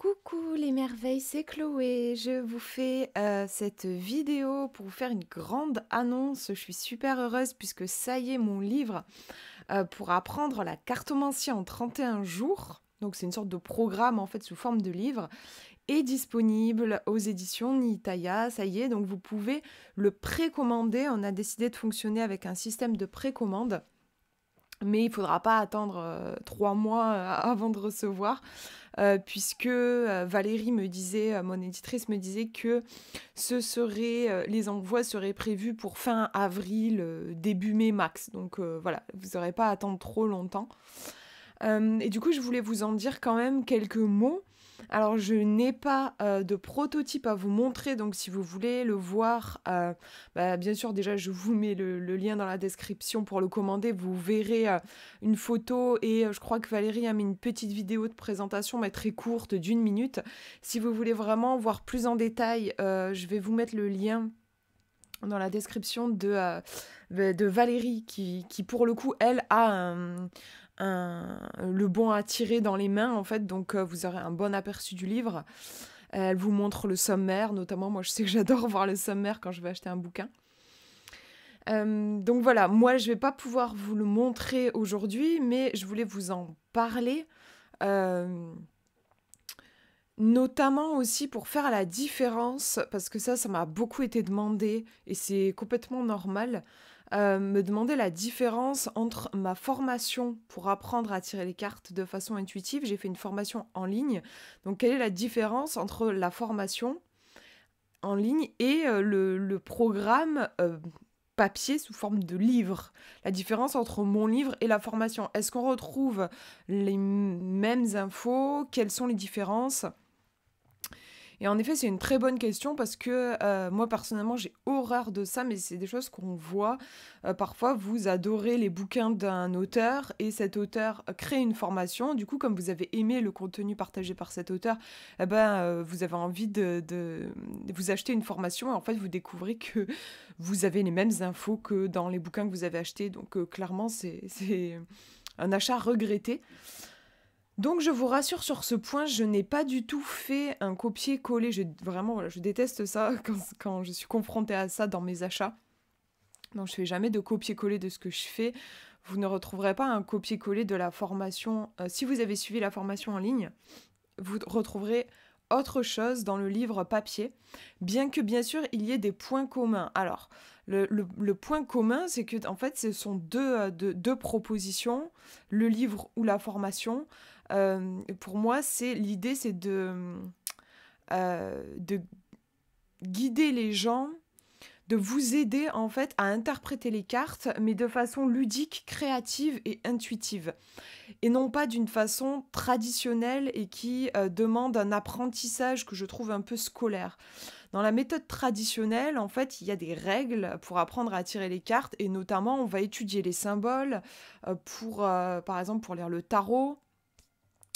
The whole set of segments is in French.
Coucou les merveilles, c'est Chloé. Je vous fais cette vidéo pour vous faire une grande annonce. Je suis super heureuse puisque ça y est, mon livre pour apprendre la cartomancie en 31 jours. Donc c'est une sorte de programme en fait sous forme de livre est disponible aux éditions Nitaya. Ça y est, donc vous pouvez le précommander. On a décidé de fonctionner avec un système de précommande. Mais il ne faudra pas attendre 3 mois avant de recevoir, puisque Valérie me disait, mon éditrice me disait que les envois seraient prévus pour fin avril, début mai max. Donc voilà, vous n'aurez pas à attendre trop longtemps. Et du coup, je voulais vous en dire quand même quelques mots. Alors, je n'ai pas de prototype à vous montrer, donc si vous voulez le voir, bien sûr, déjà, je vous mets le lien dans la description pour le commander. Vous verrez une photo et je crois que Valérie a mis une petite vidéo de présentation, mais très courte, d'1 minute. Si vous voulez vraiment voir plus en détail, je vais vous mettre le lien dans la description de Valérie qui, pour le coup, elle a le bon à tirer dans les mains, en fait, donc vous aurez un bon aperçu du livre. Elle vous montre le sommaire, notamment, moi je sais que j'adore voir le sommaire quand je vais acheter un bouquin. Donc voilà, moi je vais pas pouvoir vous le montrer aujourd'hui, mais je voulais vous en parler, notamment aussi pour faire la différence, parce que ça m'a beaucoup été demandé, et c'est complètement normal, me demander la différence entre ma formation pour apprendre à tirer les cartes de façon intuitive. J'ai fait une formation en ligne. Donc, quelle est la différence entre la formation en ligne et le programme papier sous forme de livre? La différence entre mon livre et la formation. Est-ce qu'on retrouve les mêmes infos? Quelles sont les différences? Et en effet, c'est une très bonne question parce que moi, personnellement, j'ai horreur de ça, mais c'est des choses qu'on voit. Parfois, vous adorez les bouquins d'un auteur et cet auteur crée une formation. Du coup, comme vous avez aimé le contenu partagé par cet auteur, vous avez envie de vous acheter une formation et en fait, vous découvrez que vous avez les mêmes infos que dans les bouquins que vous avez achetés. Donc, clairement, c'est un achat regretté. Donc je vous rassure sur ce point, je n'ai pas du tout fait un copier-coller. Vraiment, voilà, je déteste ça quand je suis confrontée à ça dans mes achats. Donc je fais jamais de copier-coller de ce que je fais. Vous ne retrouverez pas un copier-coller de la formation. Si vous avez suivi la formation en ligne, vous retrouverez autre chose dans le livre papier, bien que bien sûr il y ait des points communs. Alors, le point commun, c'est que en fait, ce sont deux propositions, le livre ou la formation. Pour moi, l'idée, c'est de guider les gens, de vous aider en fait à interpréter les cartes, mais de façon ludique, créative et intuitive. Et non pas d'une façon traditionnelle et qui demande un apprentissage que je trouve un peu scolaire. Dans la méthode traditionnelle, en fait, il y a des règles pour apprendre à tirer les cartes et notamment, on va étudier les symboles par exemple, pour lire le tarot.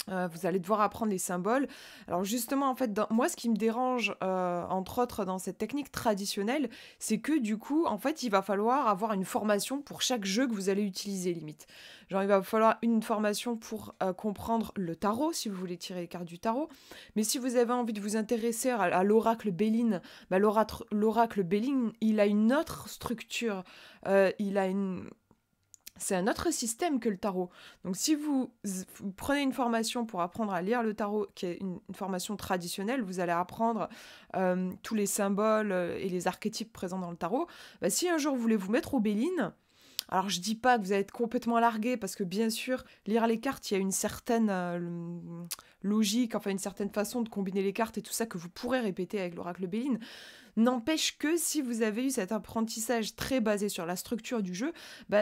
Vous allez devoir apprendre les symboles. Alors justement, en fait, moi, ce qui me dérange, entre autres, dans cette technique traditionnelle, c'est que du coup, en fait, il va falloir avoir une formation pour chaque jeu que vous allez utiliser, limite. Genre, il va falloir une formation pour comprendre le tarot, si vous voulez tirer les cartes du tarot. Mais si vous avez envie de vous intéresser à l'oracle Béline, l'oracle Béline, il a une autre structure. Il a une... C'est un autre système que le tarot. Donc si vous prenez une formation pour apprendre à lire le tarot, qui est une formation traditionnelle, vous allez apprendre tous les symboles et les archétypes présents dans le tarot. Si un jour vous voulez vous mettre au Béline, alors je dis pas que vous allez être complètement largué, parce que bien sûr, lire les cartes, il y a une certaine logique, enfin une certaine façon de combiner les cartes et tout ça que vous pourrez répéter avec l'oracle Béline. N'empêche que si vous avez eu cet apprentissage très basé sur la structure du jeu,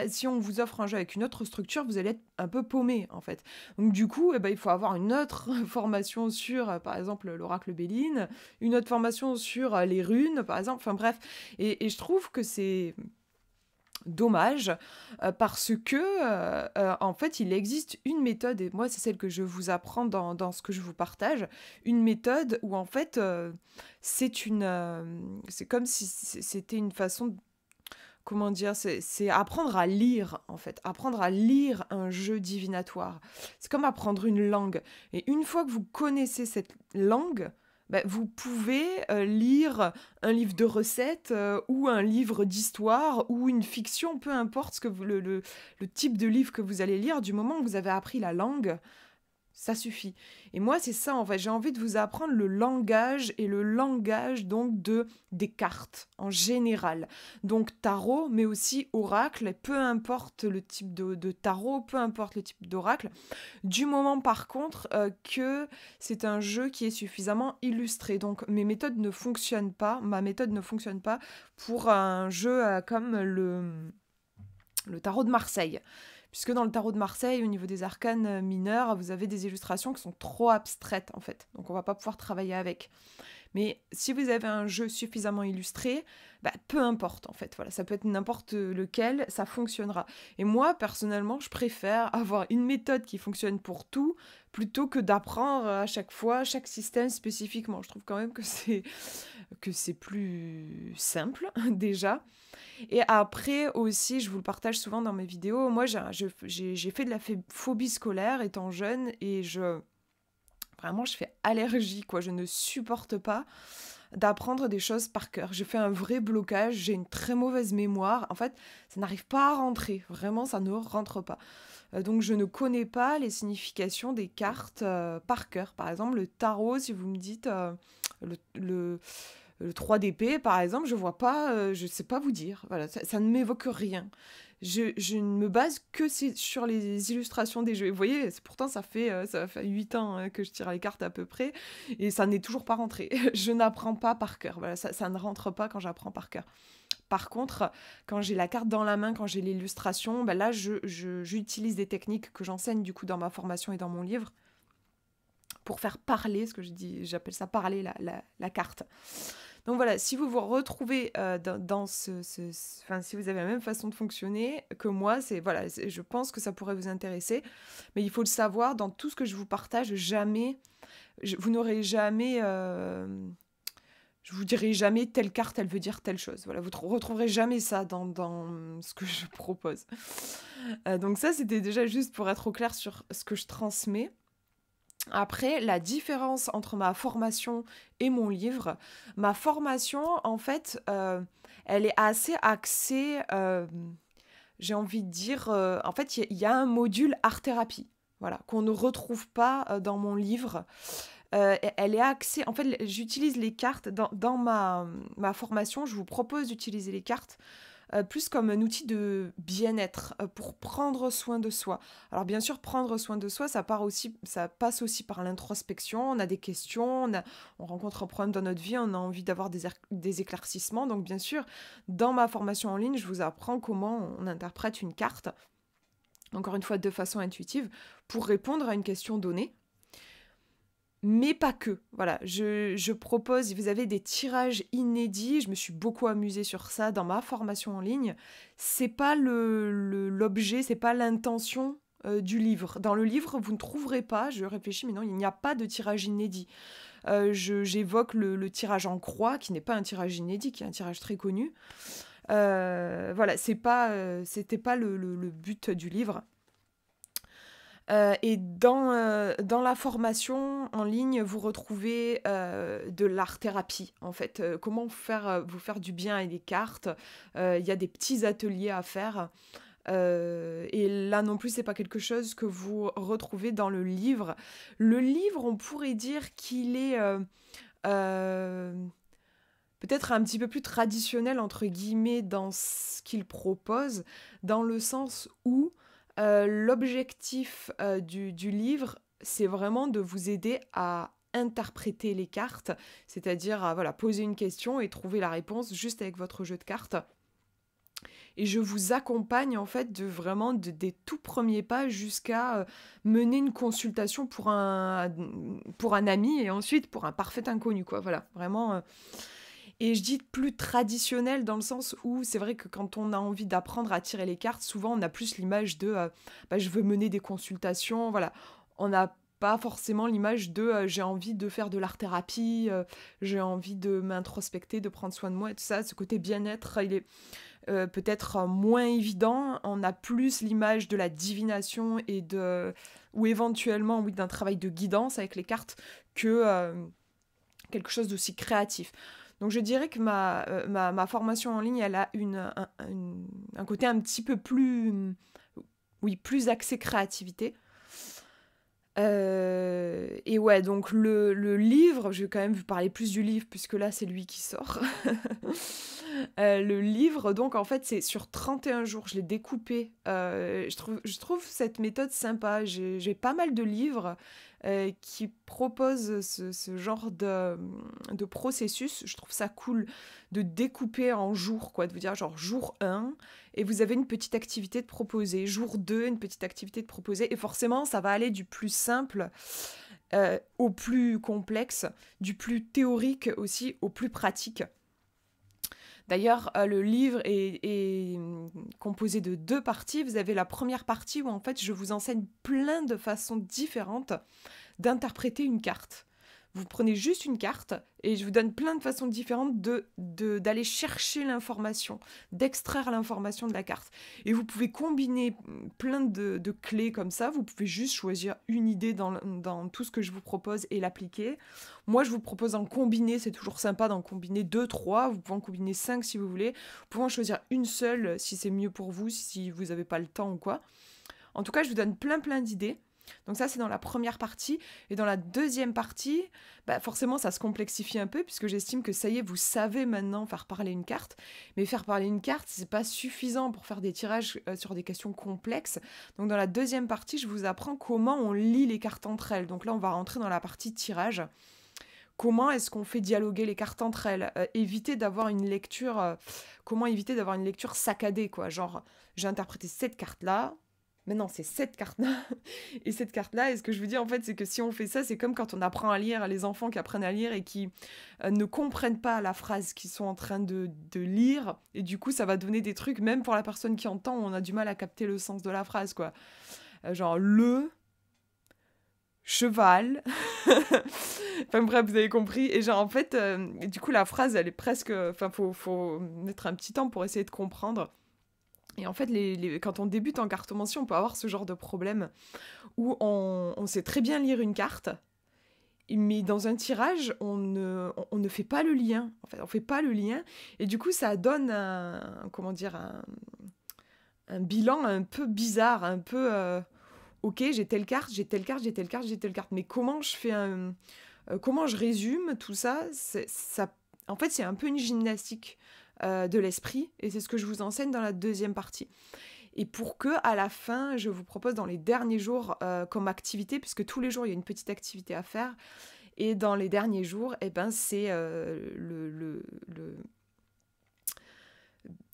si on vous offre un jeu avec une autre structure, vous allez être un peu paumé en fait. Donc du coup, il faut avoir une autre formation sur, par exemple, l'oracle Béline, une autre formation sur les runes, par exemple, enfin bref. Et je trouve que c'est dommage parce que en fait il existe une méthode, et moi c'est celle que je vous apprends dans ce que je vous partage, une méthode où en fait c'est comme si c'était une façon comment dire, c'est apprendre à lire, en fait, apprendre à lire un jeu divinatoire. C'est comme apprendre une langue. Et une fois que vous connaissez cette langue, bah, vous pouvez lire un livre de recettes ou un livre d'histoire ou une fiction, peu importe le type de livre que vous allez lire, du moment où vous avez appris la langue, ça suffit. Et moi, c'est ça, en fait. J'ai envie de vous apprendre le langage et le langage, donc, des cartes, en général. Donc, tarot, mais aussi oracle, peu importe le type de tarot, peu importe le type d'oracle. Du moment, par contre, que c'est un jeu qui est suffisamment illustré. Donc, ma méthode ne fonctionne pas pour un jeu comme le tarot de Marseille. Puisque dans le tarot de Marseille, au niveau des arcanes mineurs, vous avez des illustrations qui sont trop abstraites, en fait. Donc on va pas pouvoir travailler avec. Mais si vous avez un jeu suffisamment illustré, bah, peu importe, en fait. Voilà, ça peut être n'importe lequel, ça fonctionnera. Et moi, personnellement, je préfère avoir une méthode qui fonctionne pour tout, plutôt que d'apprendre à chaque fois chaque système spécifiquement. Je trouve quand même que c'est plus simple, déjà. Et après aussi, je vous le partage souvent dans mes vidéos, moi j'ai fait de la phobie scolaire étant jeune et vraiment je fais allergie quoi, je ne supporte pas d'apprendre des choses par cœur. Je fais un vrai blocage, j'ai une très mauvaise mémoire, en fait ça n'arrive pas à rentrer, vraiment ça ne rentre pas. Donc je ne connais pas les significations des cartes par cœur. Par exemple le tarot, si vous me dites le, le- le 3 d'épée, par exemple, je vois pas, je sais pas vous dire. Voilà, ça ne m'évoque rien. Je ne me base que sur les illustrations des jeux. Et vous voyez, pourtant ça fait 8 ans que je tire les cartes à peu près, et ça n'est toujours pas rentré. Je n'apprends pas par cœur. Voilà, ça ne rentre pas quand j'apprends par cœur. Par contre, quand j'ai la carte dans la main, quand j'ai l'illustration, ben là, j'utilise des techniques que j'enseigne du coup dans ma formation et dans mon livre pour faire parler, ce que je dis, j'appelle ça parler la carte. Donc voilà, si vous vous retrouvez dans enfin, si vous avez la même façon de fonctionner que moi, voilà, je pense que ça pourrait vous intéresser. Mais il faut le savoir, dans tout ce que je vous partage, vous n'aurez jamais, je vous dirai jamais telle carte, elle veut dire telle chose. Voilà, vous ne retrouverez jamais ça dans ce que je propose. Donc ça, c'était déjà juste pour être au clair sur ce que je transmets. Après, la différence entre ma formation et mon livre, ma formation, en fait, elle est assez axée, j'ai envie de dire, en fait, il y a un module art-thérapie, voilà, qu'on ne retrouve pas dans mon livre. Elle est axée, en fait, j'utilise les cartes dans ma formation, je vous propose d'utiliser les cartes plus comme un outil de bien-être, pour prendre soin de soi. Alors bien sûr, prendre soin de soi, ça passe aussi par l'introspection, on a des questions, on rencontre un problème dans notre vie, on a envie d'avoir des éclaircissements. Donc bien sûr, dans ma formation en ligne, je vous apprends comment on interprète une carte, encore une fois de façon intuitive, pour répondre à une question donnée. Mais pas que. Voilà, je propose, vous avez des tirages inédits, je me suis beaucoup amusée sur ça dans ma formation en ligne. C'est pas l'objet, c'est pas l'intention du livre. Dans le livre, vous ne trouverez pas, je réfléchis, mais non, il n'y a pas de tirage inédit. J'évoque le tirage en croix, qui n'est pas un tirage inédit, qui est un tirage très connu. Voilà, c'était pas le but du livre. Et dans la formation en ligne, vous retrouvez de l'art-thérapie, en fait. Comment vous faire du bien avec des cartes. Il y a des petits ateliers à faire. Et là non plus, c'est pas quelque chose que vous retrouvez dans le livre. Le livre, on pourrait dire qu'il est euh, peut-être un petit peu plus traditionnel, entre guillemets, dans ce qu'il propose, dans le sens où l'objectif du livre, c'est vraiment de vous aider à interpréter les cartes, c'est-à-dire à voilà, poser une question et trouver la réponse juste avec votre jeu de cartes. Et je vous accompagne en fait des tout premiers pas jusqu'à mener une consultation pour un ami et ensuite pour un parfait inconnu, quoi. Voilà, vraiment. Et je dis plus traditionnel dans le sens où c'est vrai que quand on a envie d'apprendre à tirer les cartes, souvent on a plus l'image de je veux mener des consultations, voilà. On n'a pas forcément l'image de j'ai envie de faire de l'art-thérapie, j'ai envie de m'introspecter, de prendre soin de moi et tout ça. Ce côté bien-être, peut-être moins évident. On a plus l'image de la divination ou éventuellement, oui, d'un travail de guidance avec les cartes que quelque chose d'aussi créatif. Donc je dirais que ma formation en ligne, elle a un côté un petit peu plus, oui, plus axé créativité. Et ouais, donc le livre, je vais quand même vous parler plus du livre, puisque là, c'est lui qui sort. Le livre, donc, en fait, c'est sur 31 jours. Je l'ai découpé. Je trouve cette méthode sympa. J'ai pas mal de livres qui proposent ce genre de processus. Je trouve ça cool de découper en jours, quoi. De vous dire, genre, jour 1, et vous avez une petite activité de proposer. Jour 2, une petite activité de proposer. Et forcément, ça va aller du plus simple au plus complexe, du plus théorique aussi au plus pratique. D'ailleurs, le livre est composé de 2 parties. Vous avez la première partie où en fait je vous enseigne plein de façons différentes d'interpréter une carte. Vous prenez juste une carte et je vous donne plein de façons différentes d'aller chercher l'information, d'extraire l'information de la carte. Et vous pouvez combiner plein de clés comme ça. Vous pouvez juste choisir une idée dans tout ce que je vous propose et l'appliquer. Moi, je vous propose d'en combiner. C'est toujours sympa d'en combiner 2, 3. Vous pouvez en combiner 5 si vous voulez. Vous pouvez en choisir une seule si c'est mieux pour vous, si vous n'avez pas le temps ou quoi. En tout cas, je vous donne plein d'idées. Donc ça, c'est dans la première partie. Et dans la deuxième partie, forcément, ça se complexifie un peu, puisque j'estime que ça y est, vous savez maintenant faire parler une carte. Mais faire parler une carte, c'est pas suffisant pour faire des tirages sur des questions complexes. Donc dans la deuxième partie, je vous apprends comment on lit les cartes entre elles. Donc là, on va rentrer dans la partie tirage. Comment est-ce qu'on fait dialoguer les cartes entre elles ? Éviter d'avoir une lecture... comment éviter d'avoir une lecture saccadée, quoi. Genre, j'ai interprété cette carte-là, mais non, c'est cette carte-là. Et cette carte-là, et ce que je vous dis, en fait, c'est que si on fait ça, c'est comme quand on apprend à lire, les enfants qui apprennent à lire et qui ne comprennent pas la phrase qu'ils sont en train de lire. Et du coup, ça va donner des trucs, même pour la personne qui entend, on a du mal à capter le sens de la phrase, quoi. Genre, le cheval. Enfin bref, vous avez compris. Et genre, en fait, du coup, la phrase, elle est presque... Enfin, faut mettre un petit temps pour essayer de comprendre. Et en fait, quand on débute en cartomancie, on peut avoir ce genre de problème où on sait très bien lire une carte, mais dans un tirage, on ne fait pas le lien. En fait, on fait pas le lien. Et du coup, ça donne comment dire, un bilan un peu bizarre, un peu... ok, j'ai telle carte, j'ai telle carte, j'ai telle carte, j'ai telle carte. Mais comment je fais comment je résume tout ça, en fait, c'est un peu une gymnastique de l'esprit, et c'est ce que je vous enseigne dans la deuxième partie. Et pour que, à la fin, je vous propose dans les derniers jours comme activité, puisque tous les jours, il y a une petite activité à faire, et dans les derniers jours, c'est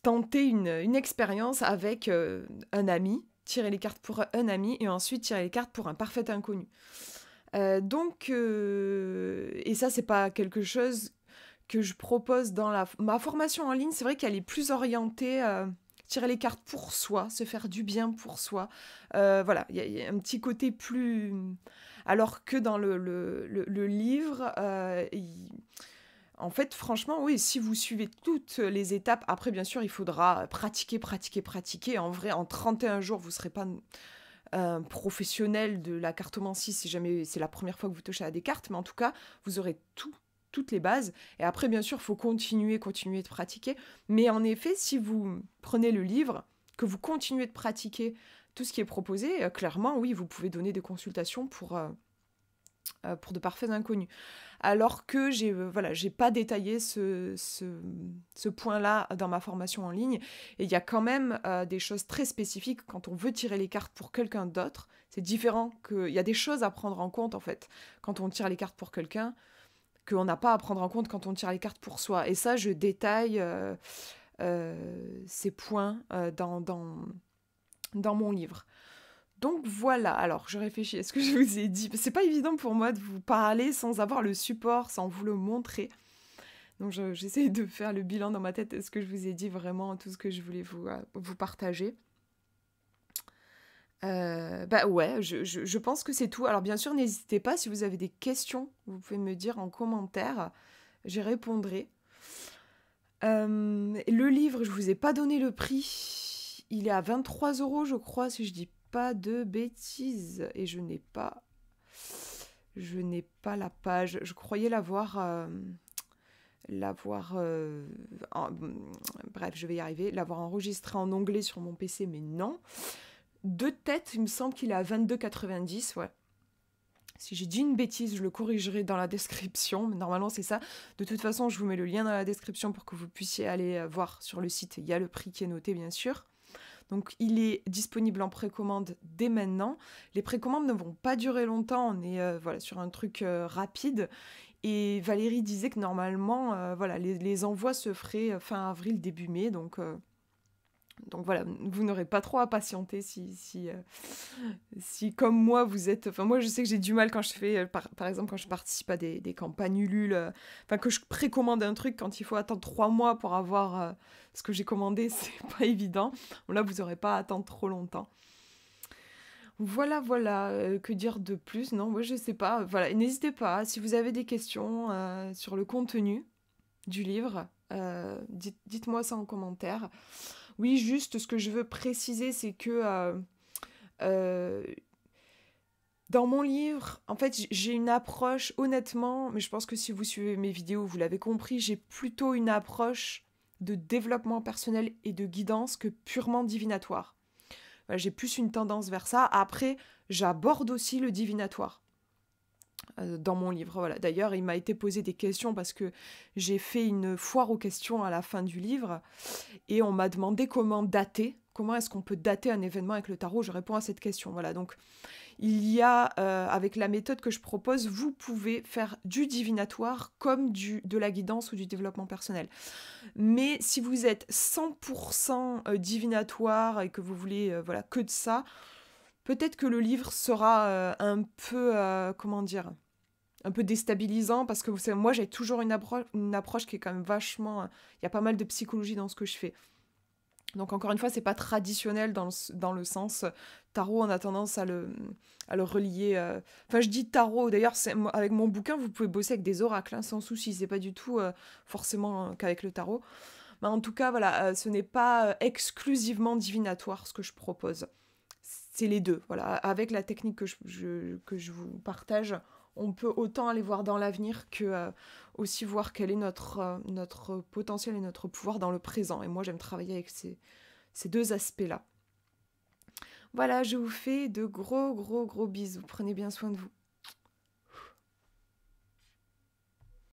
tenter une expérience avec un ami, tirer les cartes pour un ami, et ensuite tirer les cartes pour un parfait inconnu. Et ça, c'est pas quelque chose que je propose dans ma formation en ligne. C'est vrai qu'elle est plus orientée tirer les cartes pour soi, se faire du bien pour soi. Voilà, il y a un petit côté plus... Alors que dans le livre, en fait, franchement, oui, si vous suivez toutes les étapes, après, bien sûr, il faudra pratiquer. En vrai, en 31 jours, vous ne serez pas un professionnel de la cartomancie si jamais c'est la première fois que vous touchez à des cartes, mais en tout cas, vous aurez toutes les bases. Et après, bien sûr, il faut continuer de pratiquer. Mais en effet, si vous prenez le livre, que vous continuez de pratiquer tout ce qui est proposé, clairement, oui, vous pouvez donner des consultations pour de parfaits inconnus. Alors que j'ai pas détaillé ce point-là dans ma formation en ligne. Et il y a quand même des choses très spécifiques quand on veut tirer les cartes pour quelqu'un d'autre. C'est différent il y a des choses à prendre en compte, en fait, quand on tire les cartes pour quelqu'un, qu'on n'a pas à prendre en compte quand on tire les cartes pour soi. Et ça, je détaille ces points dans mon livre. Donc voilà, alors je réfléchis à ce que je vous ai dit. C'est pas évident pour moi de vous parler sans avoir le support, sans vous le montrer. Donc j'essaie de faire le bilan dans ma tête. Est-ce que je vous ai dit vraiment tout ce que je voulais vous partager ? Ouais, je pense que c'est tout. Alors bien sûr, n'hésitez pas, si vous avez des questions, vous pouvez me dire en commentaire. J'y répondrai. Le livre, je vous ai pas donné le prix. Il est à 23 € je crois, si je dis pas de bêtises. Et je n'ai pas la page. Je croyais l'avoir bref, je vais y arriver, l'avoir enregistré en onglet sur mon PC, mais non. De tête, il me semble qu'il est à 22,90, ouais. Si j'ai dit une bêtise, je le corrigerai dans la description, mais normalement c'est ça. De toute façon, je vous mets le lien dans la description pour que vous puissiez aller voir sur le site. Il y a le prix qui est noté, bien sûr. Donc il est disponible en précommande dès maintenant. Les précommandes ne vont pas durer longtemps, on est voilà, sur un truc rapide. Et Valérie disait que normalement, voilà, les envois se feraient fin avril, début mai, donc voilà, vous n'aurez pas trop à patienter si comme moi vous êtes... Enfin moi je sais que j'ai du mal quand je fais, par exemple quand je participe à des campagnes Ulule, enfin que je précommande un truc quand il faut attendre 3 mois pour avoir ce que j'ai commandé, c'est pas évident. Bon, là vous n'aurez pas à attendre trop longtemps. Voilà, que dire de plus? Non, moi je sais pas. Voilà, et n'hésitez pas, si vous avez des questions sur le contenu du livre, dites-moi ça en commentaire. Oui, juste ce que je veux préciser, c'est que euh, dans mon livre, en fait, j'ai une approche, honnêtement, mais je pense que si vous suivez mes vidéos, vous l'avez compris, j'ai plutôt une approche de développement personnel et de guidance que purement divinatoire. Voilà, j'ai plus une tendance vers ça. Après, j'aborde aussi le divinatoire dans mon livre. Voilà. D'ailleurs, il m'a été posé des questions parce que j'ai fait une foire aux questions à la fin du livre et on m'a demandé comment dater. Comment est-ce qu'on peut dater un événement avec le tarot? Je réponds à cette question. Voilà, donc il y a, avec la méthode que je propose, vous pouvez faire du divinatoire comme de la guidance ou du développement personnel. Mais si vous êtes 100% divinatoire et que vous voulez voilà, que de ça, peut-être que le livre sera un peu, comment dire, un peu déstabilisant parce que vous savez, moi j'ai toujours une approche qui est quand même vachement... Il y a pas mal de psychologie dans ce que je fais. Donc encore une fois, c'est pas traditionnel dans le sens tarot, on a tendance à le relier... Enfin, je dis tarot, d'ailleurs, avec mon bouquin, vous pouvez bosser avec des oracles, hein, sans souci, c'est pas du tout forcément qu'avec le tarot. Mais en tout cas, voilà, ce n'est pas exclusivement divinatoire ce que je propose. C'est les deux, voilà. Avec la technique que je vous partage, on peut autant aller voir dans l'avenir que aussi voir quel est notre potentiel et notre pouvoir dans le présent. Et moi, j'aime travailler avec ces deux aspects-là. Voilà, je vous fais de gros bisous. Prenez bien soin de vous.